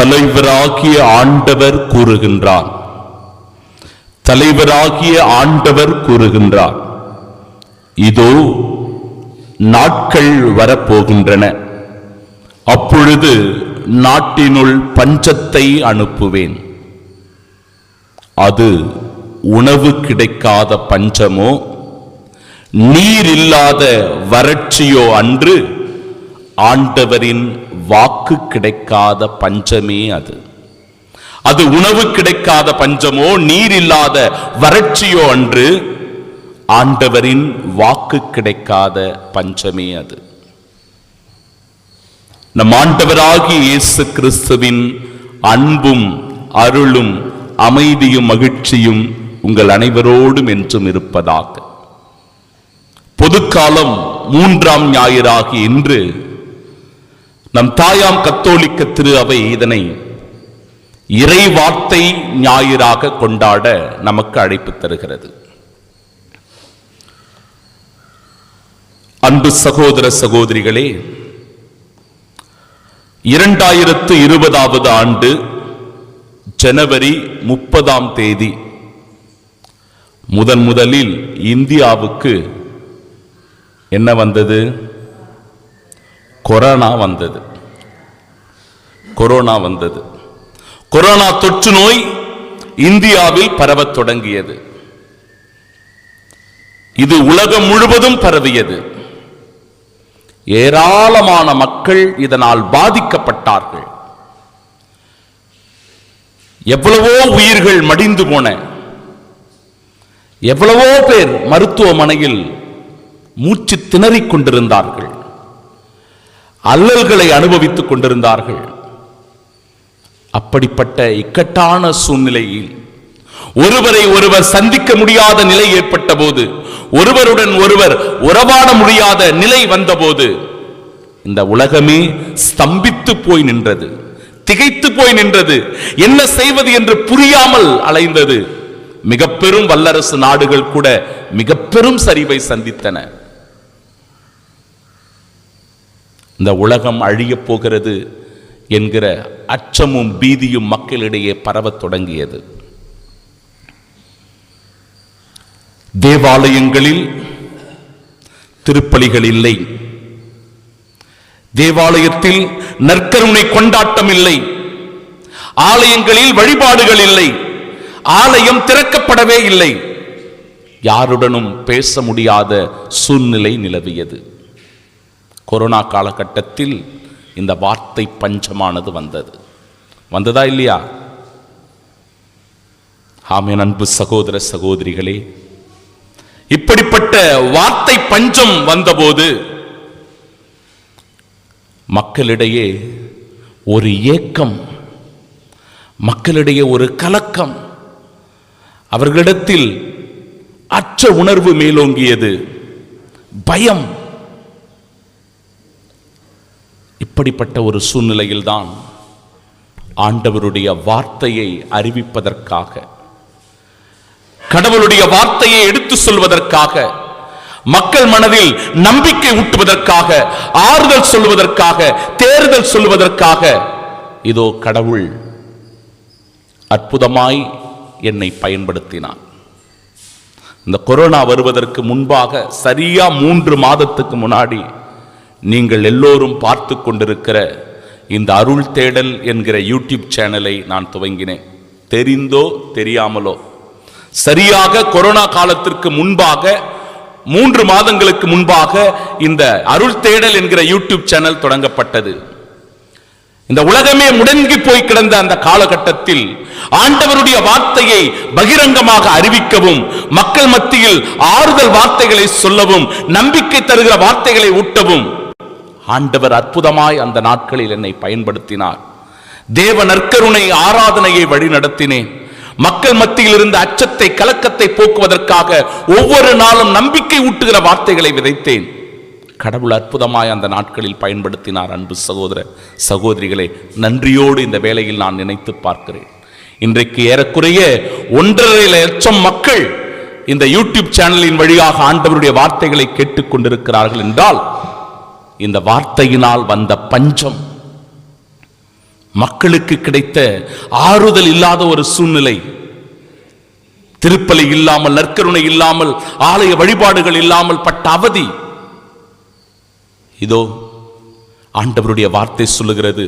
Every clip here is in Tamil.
தலைவராகிய ஆண்டவர் கூறுகின்றார். தலைவராகிய ஆண்டவர் கூறுகின்றார், இதோ நாட்கள் வரப்போகின்றன, அப்பொழுது நாட்டினுள் பஞ்சத்தை அனுப்புவேன். அது உணவு கிடைக்காத பஞ்சமோ நீர் இல்லாத வறட்சியோ அன்று, ஆண்டவரின் வாக்கு கிடைக்காத பஞ்சமே அது. அது உணவு கிடைக்காத பஞ்சமோ நீர் இல்லாத வறட்சியோ அன்று, ஆண்டவரின் வாக்கு கிடைக்காத பஞ்சமே அது. நம் ஆண்டவராகிய இயேசு கிறிஸ்துவின் அன்பும் அருளும் அமைதியும் மகிழ்ச்சியும் உங்கள் அனைவரோடும் என்றும் இருப்பதாக. பொதுக்காலம் 3ஆம் ஞாயிறாகிய இன்று நம் தாயாம் கத்தோலிக்க திரு அவை இதனை இறை வார்த்தை ஞாயிறாக கொண்டாட நமக்கு அழைப்பு தருகிறது. அன்பு சகோதர சகோதரிகளே, 2020 ஆண்டு ஜனவரி 30ஆம் தேதி முதலில் இந்தியாவுக்கு என்ன வந்தது? கொரோனா வந்தது. கொரோனா தொற்று நோய் இந்தியாவில் பரவத் தொடங்கியது. இது உலகம் முழுவதும் பரவியது. ஏராளமான மக்கள் இதனால் பாதிக்கப்பட்டார்கள். எவ்வளவோ உயிர்கள் மடிந்து போன, எவ்வளவோ பேர் மருத்துவமனையில் மூச்சு திணறிக் கொண்டிருந்தார்கள், அல்லல்களை அனுபவித்துக் கொண்டிருந்தார்கள். அப்படிப்பட்ட இக்கட்டான சூழ்நிலையில் ஒருவரை ஒருவர் சந்திக்க முடியாத நிலை ஏற்பட்ட போது, ஒருவருடன் ஒருவர் உறவாட முடியாத நிலை வந்தபோது, இந்த உலகமே ஸ்தம்பித்து போய் நின்றது, திகைத்து போய் நின்றது. என்ன செய்வது என்று புரியாமல் அலைந்தது. மிக பெரும் வல்லரசு நாடுகள் கூட மிக பெரும் சரிவை சந்தித்தன. இந்த உலகம் அழியப் போகிறது என்கிற அச்சமும் பீதியும் மக்களிடையே பரவத் தொடங்கியது. தேவாலயங்களில் திருப்பலிகள் இல்லை, தேவாலயத்தில் நற்கருணை கொண்டாட்டம் இல்லை, ஆலயங்களில் வழிபாடுகள் இல்லை, ஆலயம் திறக்கப்படவே இல்லை. யாருடனும் பேச முடியாத சூழ்நிலை நிலவியது. கொரோனா காலகட்டத்தில் இந்த வார்த்தை பஞ்சமானது வந்ததா இல்லையா? ஆமென். அன்பு சகோதர சகோதரிகளே, இப்படிப்பட்ட வார்த்தை பஞ்சம் வந்தபோது மக்களிடையே ஒரு ஏக்கம், மக்களிடையே ஒரு கலக்கம், அவர்களிடத்தில் அச்ச உணர்வு மேலோங்கியது, பயம். இப்படிப்பட்ட ஒரு சூழ்நிலையில்தான் ஆண்டவருடைய வார்த்தையை அறிவிப்பதற்காக, கடவுளுடைய வார்த்தையை எடுத்து சொல்வதற்காக, மக்கள் மனதில் நம்பிக்கை ஊட்டுவதற்காக, ஆறுதல் சொல்வதற்காக, தேர்தல் சொல்வதற்காக இதோ கடவுள் அற்புதமாய் என்னை பயன்படுத்தினார். இந்த கொரோனா வருவதற்கு முன்பாக சரியா 3 மாதத்துக்கு முன்னாடி நீங்கள் எல்லோரும் பார்த்து கொண்டிருக்கிற இந்த அருள் தேடல் என்கிற யூடியூப் சேனலை நான் துவங்கினேன். தெரிந்தோ தெரியாமலோ சரியாக கொரோனா காலத்திற்கு முன்பாக 3 மாதங்களுக்கு முன்பாக இந்த அருள் தேடல் என்கிற யூடியூப் சேனல் தொடங்கப்பட்டது. இந்த உலகமே முடங்கி போய் கிடந்த அந்த காலகட்டத்தில் ஆண்டவருடைய வார்த்தையை பகிரங்கமாக அறிவிக்கவும், மக்கள் மத்தியில் ஆறுதல் வார்த்தைகளை சொல்லவும், நம்பிக்கை தருகிற வார்த்தைகளை ஊட்டவும் ஆண்டவர் அற்புதமாய் அந்த நாட்களில் என்னை பயன்படுத்தினார். தேவ நற்கருணை ஆராதனையை வழி நடத்தினேன். மக்கள் மத்தியில் இருந்த அச்சத்தை, கலக்கத்தை போக்குவதற்காக ஒவ்வொரு நாளும் நம்பிக்கை ஊட்டுகிற வார்த்தைகளை விதைத்தேன். கடவுள் அற்புதமாய் அந்த நாட்களில் பயன்படுத்தினார். அன்பு சகோதர சகோதரிகளே, நன்றியோடு இந்த வேளையில் நான் நினைத்து பார்க்கிறேன். இன்றைக்கு ஏறக்குறைய 1.5 லட்சம் மக்கள் இந்த யூடியூப் சேனலின் வழியாக ஆண்டவருடைய வார்த்தைகளை கேட்டுக் கொண்டிருக்கிறார்கள் என்றால், இந்த வார்த்தையினால் வந்த பஞ்சம் மக்களுக்கு கிடைத்த ஆறுதல் இல்லாத ஒரு சூழ்நிலை, திருப்பலி இல்லாமல், நற்கருணை இல்லாமல், ஆலய வழிபாடுகள் இல்லாமல் பட்ட அவதி. இதோ ஆண்டவருடைய வார்த்தை சொல்லுகிறது.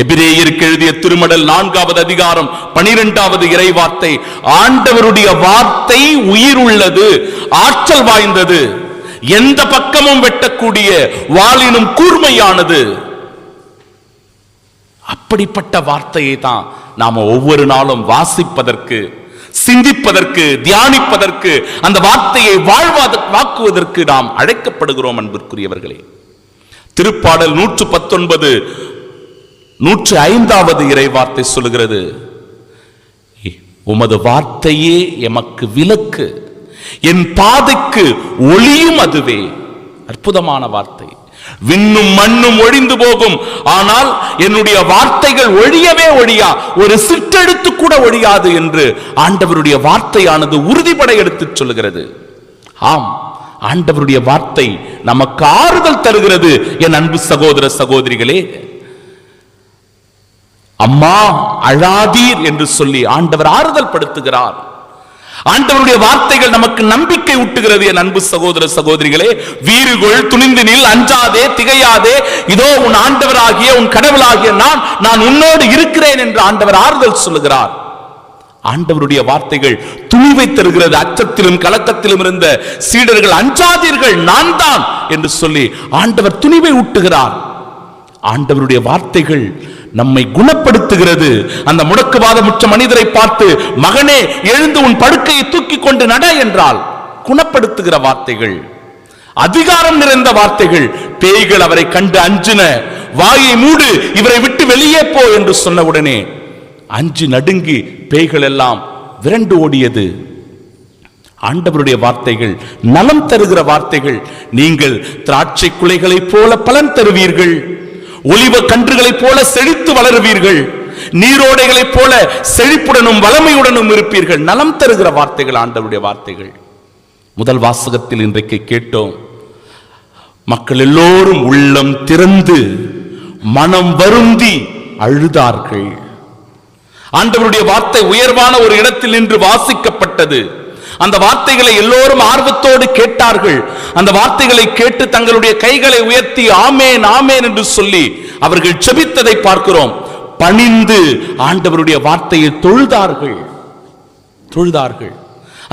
எபிரேயருக்கு எழுதிய திருமடல் 4வது அதிகாரம் 12வது இறை வார்த்தை, ஆண்டவருடைய வார்த்தை உயிர் உள்ளது, ஆற்றல் வாய்ந்தது, எந்த பக்கமும் வெட்டக்கூடிய வாளினும் கூர்மையானது. அப்படிப்பட்ட வார்த்தையை தான் நாம ஒவ்வொரு நாளும் வாசிப்பதற்கு, சிந்திப்பதற்கு, தியானிப்பதற்கு, அந்த வார்த்தையை வாழ்வாக்குவதற்கு நாம் அழைக்கப்படுகிறோம். அன்பிற்குரியவர்களே, திருப்பாடல் 119 105வது இறை வார்த்தை சொல்லுகிறது, உமது வார்த்தையே எமக்கு விளக்கு, என் பாதைக்கு ஒளியும் அதுவே. அற்புதமான வார்த்தை. விண்ணும் மண்ணும் ஒழிந்து போகும், ஆனால் என்னுடைய வார்த்தைகள் ஒழியவே ஒழியா, ஒரு சிற்றெழுத்து கூட ஒழியாது என்று ஆண்டவருடைய வார்த்தையானது உறுதிபட எடுத்துச் சொல்லுகிறது. ஆம், ஆண்டவருடைய வார்த்தை நமக்கு ஆறுதல் தருகிறது. என் அன்பு சகோதர சகோதரிகளே, அம்மா அழாதீர் என்று சொல்லி ஆண்டவர் ஆறுதல் படுத்துகிறார். ஆண்டவருடைய வார்த்தைகள் நமக்கு நம்பிக்கை ஊட்டுகிறது. என் அன்பு சகோதர சகோதரிகளே, வீறுகொள், துணிந்து நில், அஞ்சாதே, திகையாதே, இதோ உன் ஆண்டவராகிய உன் கடவுளாகிய நான் உன்னோடு இருக்கிறேன் என்று ஆண்டவர் ஆறுதல் சொல்லுகிறார். ஆண்டவருடைய வார்த்தைகள் துணிவை தருகிறது. அச்சத்திலும் கலக்கத்திலும் இருந்த சீடர்கள், அஞ்சாதீர்கள், நான் தான் என்று சொல்லி ஆண்டவர் துணிவை ஊட்டுகிறார். ஆண்டவருடைய வார்த்தைகள் நம்மை குணப்படுத்துகிறது. அந்த முடக்குவாதமுற்ற மனிதரை பார்த்து, மகனே எழுந்து உன் படுக்கையை தூக்கி கொண்டு நட என்றால் குணப்படுத்துகிற வார்த்தைகள், அதிகாரம் நிறைந்த வார்த்தைகள். பேய்கள் அவரை கண்டு அஞ்சின, வாயை மூடு, இவரை விட்டு வெளியே போ என்று சொன்ன உடனே அஞ்சு நடுங்கி பேய்கள் எல்லாம் விரண்டு ஓடியது. ஆண்டவருடைய வார்த்தைகள் நலம் தருகிற வார்த்தைகள். நீங்கள் திராட்சை குலைகளைப் போல பலன் தருவீர்கள், ஒலிவ கன்றுகளைப் போல செழித்து வளருவீர்கள், நீரோடைகளைப் போல செழிப்புடனும் வளமையுடனும் இருப்பீர்கள். நலம் தருகிற வார்த்தைகள் ஆண்டவருடைய வார்த்தைகள். முதல் வாசகத்தில் இன்றைக்கு கேட்டோம், மக்கள் எல்லோரும் உள்ளம் திறந்து மனம் வருந்தி அழுதார்கள். ஆண்டவருடைய வார்த்தை உயர்வான ஒரு இடத்தில் நின்று வாசிக்கப்பட்டது. அந்த வார்த்தைகளை எல்லோரும் ஆர்வத்தோடு கேட்டார்கள். அந்த வார்த்தைகளை கேட்டு தங்களுடைய கைகளை உயர்த்தி ஆமேன் ஆமேன் என்று சொல்லி அவர்கள் செபித்ததை பார்க்கிறோம். பணிந்து ஆண்டவருடைய வார்த்தையை தொழுதார்கள்.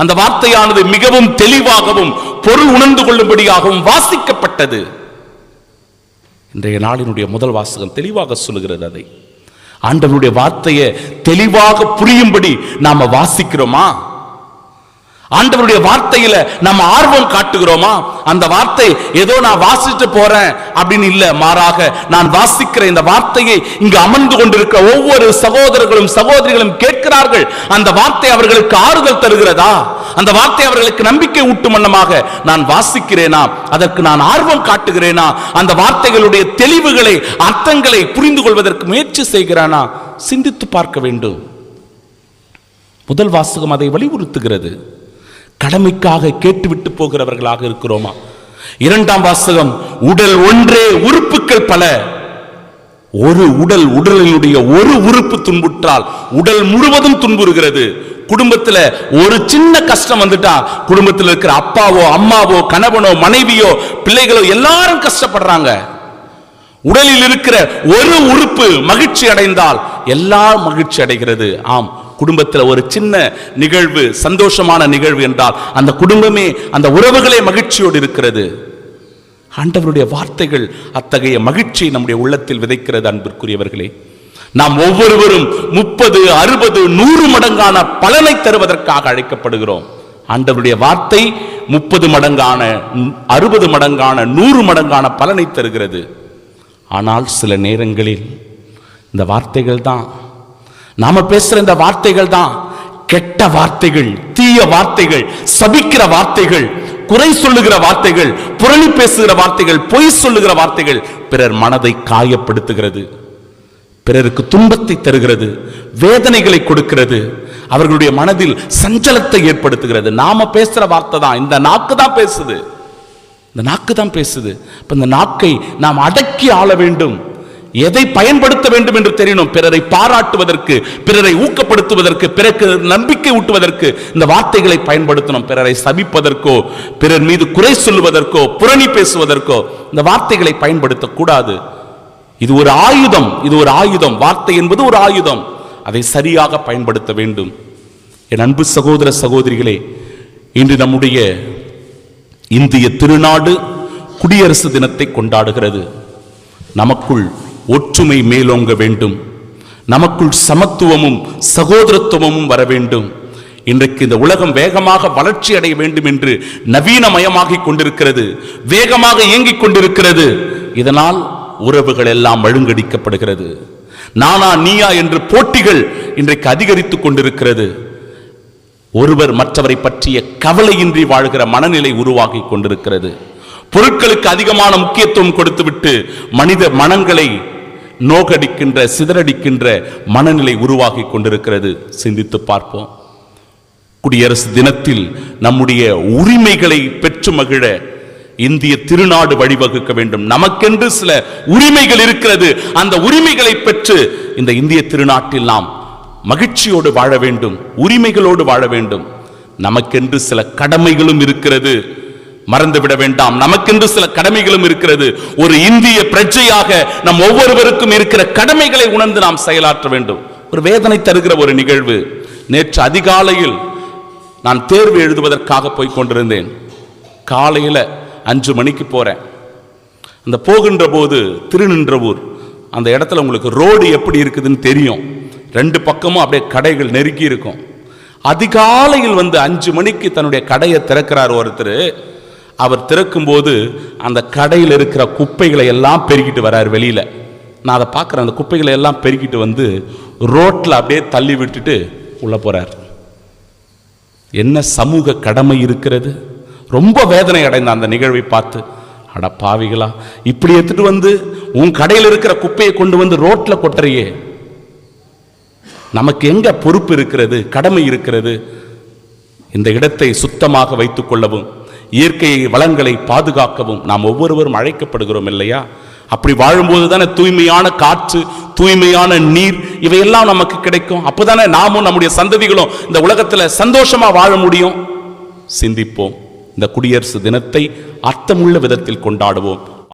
அந்த வார்த்தையானது மிகவும் தெளிவாகவும் பொருள் உணர்ந்து கொள்ளும்படியாகவும் வாசிக்கப்பட்டது. இன்றைய நாளினுடைய முதல் வாசகம் தெளிவாக சொல்லுகிறது. அதை ஆண்டவருடைய வார்த்தையை தெளிவாக புரியும்படி நாம வாசிக்கிறோமா? ஆண்டவருடைய வார்த்தையில நம்ம ஆர்வம் காட்டுகிறோமா? அந்த வார்த்தை ஏதோ நான் வாசிட்டு போறேன் அப்படின்னு இல்ல, மாறாக நான் வாசிக்கிற இந்த வார்த்தையை இங்கு அமர்ந்து கொண்டிருக்க ஒவ்வொரு சகோதரர்களும் சகோதரிகளும் கேட்கிறார்கள். அந்த வார்த்தை அவர்களுக்கு ஆறுதல் தருகிறதா? அந்த வார்த்தை அவர்களுக்கு நம்பிக்கை ஊட்டும் வண்ணமாக நான் வாசிக்கிறேனா? அதற்கு நான் ஆர்வம் காட்டுகிறேனா? அந்த வார்த்தைகளுடைய தெளிவுகளை, அர்த்தங்களை புரிந்து கொள்வதற்கு முயற்சி செய்கிறானா? சிந்தித்து பார்க்க வேண்டும். முதல் வாசகம் அதை வலியுறுத்துகிறது. கடமைக்காக கேட்டுவிட்டு போகிறவர்களாக இருக்கிறோமா? இரண்டாம் வாசகம், உடல் ஒன்றே உறுப்புகள் பல. உடலினுடைய ஒரு உறுப்பு துன்புற்றால் உடல் முழுவதும் துன்புறுகிறது. குடும்பத்தில் ஒரு சின்ன கஷ்டம் வந்துட்டா குடும்பத்தில் இருக்கிற அப்பாவோ அம்மாவோ கணவனோ மனைவியோ பிள்ளைகளோ எல்லாரும் கஷ்டப்படுறாங்க. உடலில் இருக்கிற ஒரு உறுப்பு மகிழ்ச்சி அடைந்தால் எல்லாம் மகிழ்ச்சி அடைகிறது. ஆம், குடும்பத்தில் ஒரு சின்ன நிகழ்வு, சந்தோஷமான நிகழ்வு என்றால் அந்த குடும்பமே, அந்த உறவுகளே மகிழ்ச்சியோடு இருக்கிறது. ஆண்டவருடைய வார்த்தைகள் அத்தகைய மகிழ்ச்சியை நம்முடைய உள்ளத்தில் விதைக்கிறது. அன்பிற்குரியவர்களே, நாம் ஒவ்வொருவரும் 30, 60, 100 மடங்கான பலனை தருவதற்காக அழைக்கப்படுகிறோம். ஆண்டவருடைய வார்த்தை 30 மடங்கான, 60 மடங்கான, 100 மடங்கான பலனை தருகிறது. ஆனால் சில நேரங்களில் இந்த வார்த்தைகள் தான், நாம பேசுற இந்த வார்த்தைகள் தான் கெட்ட வார்த்தைகள், தீய வார்த்தைகள், சபிக்கிற வார்த்தைகள், குறை சொல்லுகிற வார்த்தைகள், புரணி பேசுகிற வார்த்தைகள், பொய் சொல்லுகிற வார்த்தைகள் பிறர் மனதை காயப்படுத்துகிறது, பிறருக்கு துன்பத்தை தருகிறது, வேதனைகளை கொடுக்கிறது, அவர்களுடைய மனதில் சஞ்சலத்தை ஏற்படுத்துகிறது. நாம பேசுற வார்த்தை தான், இந்த நாக்கு தான் பேசுது, இந்த நாக்கு தான் பேசுது. இந்த நாக்கை நாம் அடக்கி ஆள வேண்டும். எதை பயன்படுத்த வேண்டும் என்று தெரியணும். பிறரை பாராட்டுவதற்கு, பிறரை ஊக்கப்படுத்துவதற்கு, பிறருக்கு நம்பிக்கை ஊட்டுவதற்கு இந்த வார்த்தைகளை பயன்படுத்தணும். பிறரை சபிப்பதற்கோ, பிறர் மீது குறை சொல்வதற்கோ, புரணி பேசுவதற்கோ இந்த வார்த்தைகளை பயன்படுத்தக்கூடாது. இது ஒரு ஆயுதம், இது ஒரு ஆயுதம். வார்த்தை என்பது ஒரு ஆயுதம். அதை சரியாக பயன்படுத்த வேண்டும். என் அன்பு சகோதர சகோதரிகளே, இன்று நம்முடைய இந்திய திருநாடு குடியரசு தினத்தை கொண்டாடுகிறது. நமக்குள் ஒற்றுமை மேலோங்க வேண்டும். நமக்குள் சமத்துவமும் சகோதரத்துவமும் வர வேண்டும். இன்றைக்கு இந்த உலகம் வேகமாக வளர்ச்சி அடைய வேண்டும் என்று நவீனமயமாகிக் கொண்டிருக்கிறது, வேகமாக இயங்கிக் கொண்டிருக்கிறது. இதனால் உறவுகள் எல்லாம் மழுங்கடிக்கப்படுகிறது. நானா நீயா என்று போட்டிகள் இன்றைக்கு அதிகரித்துக் கொண்டிருக்கிறது. ஒருவர் மற்றவரை பற்றிய கவலையின்றி வாழ்கிற மனநிலை உருவாகி கொண்டிருக்கிறது. பொருட்களுக்கு அதிகமான முக்கியத்துவம் கொடுத்துவிட்டு மனித மனங்களை நோகடிக்கின்ற, சிதறடிக்கின்ற மனநிலை உருவாகி கொண்டிருக்கிறது. சிந்தித்து பார்ப்போம். குடியரசு தினத்தில் நம்முடைய உரிமைகளை பெற்று மகிழ இந்திய திருநாடு வழிவகுக்க வேண்டும். நமக்கென்று சில உரிமைகள் இருக்கிறது. அந்த உரிமைகளை பெற்று இந்த இந்திய திருநாட்டில் நாம் மகிழ்ச்சியோடு வாழ வேண்டும், உரிமைகளோடு வாழ வேண்டும். நமக்கென்று சில கடமைகளும் இருக்கிறது, மறந்துவிட வேண்டாம். நமக்கென்று சில கடமைகளும் இருக்கிறது. ஒரு இந்திய பிரஜையாக நம் ஒவ்வொருவருக்கும் இருக்கிற கடமைகளை உணர்ந்து நாம் செயலாற்ற வேண்டும். ஒரு வேதனை தருகிற ஒரு நிகழ்வு. நேற்று அதிகாலையில் நான் தேர்வு எழுதுவதற்காக போய் கொண்டிருந்தேன். காலையில் 5 மணிக்கு போறேன். அந்த போகின்ற போது திருநின்றவூர் அந்த இடத்துல உங்களுக்கு ரோடு எப்படி இருக்குதுன்னு தெரியும். 2 பக்கமும் அப்படியே கடைகள் நெருக்கி இருக்கும். அதிகாலையில் வந்து 5 மணிக்கு தன்னுடைய கடையை திறக்கிறார் ஒருத்தர். அவர் திறக்கும் போது அந்த கடையில் இருக்கிற குப்பைகளை எல்லாம் பெருக்கிட்டு வர்றார் வெளியில. நான் அதை பார்க்குறேன். அந்த குப்பைகளை எல்லாம் பெருக்கிட்டு வந்து ரோட்டில் அப்படியே தள்ளி விட்டுட்டு உள்ள போறார். என்ன சமூக கடமை இருக்கிறது! ரொம்ப வேதனை அடைந்த அந்த நிகழ்வை பார்த்து, அட பாவிகளா, இப்படி எடுத்துட்டு வந்து உன் கடையில் இருக்கிற குப்பையை கொண்டு வந்து ரோட்ல கொட்டுறியே, நமக்கு எங்க பொறுப்பு இருக்கிறது, கடமை இருக்கிறது? இந்த இடத்தை சுத்தமாக வைத்துக் கொள்ளவும், இயற்கை வளங்களை பாதுகாக்கவும் நாம் ஒவ்வொருவரும் அழைக்கப்படுகிறோம் இல்லையா? அப்படி வாழும்போது தானே தூய்மையான காற்று, தூய்மையான நீர் இவையெல்லாம் நமக்கு கிடைக்கும். அப்போதானே நாமும் நம்முடைய சந்ததிகளும் இந்த உலகத்தில் சந்தோஷமா வாழ முடியும். சிந்திப்போம். இந்த குடியரசு தினத்தை அர்த்தமுள்ள விதத்தில் கொண்டாடுவோம்.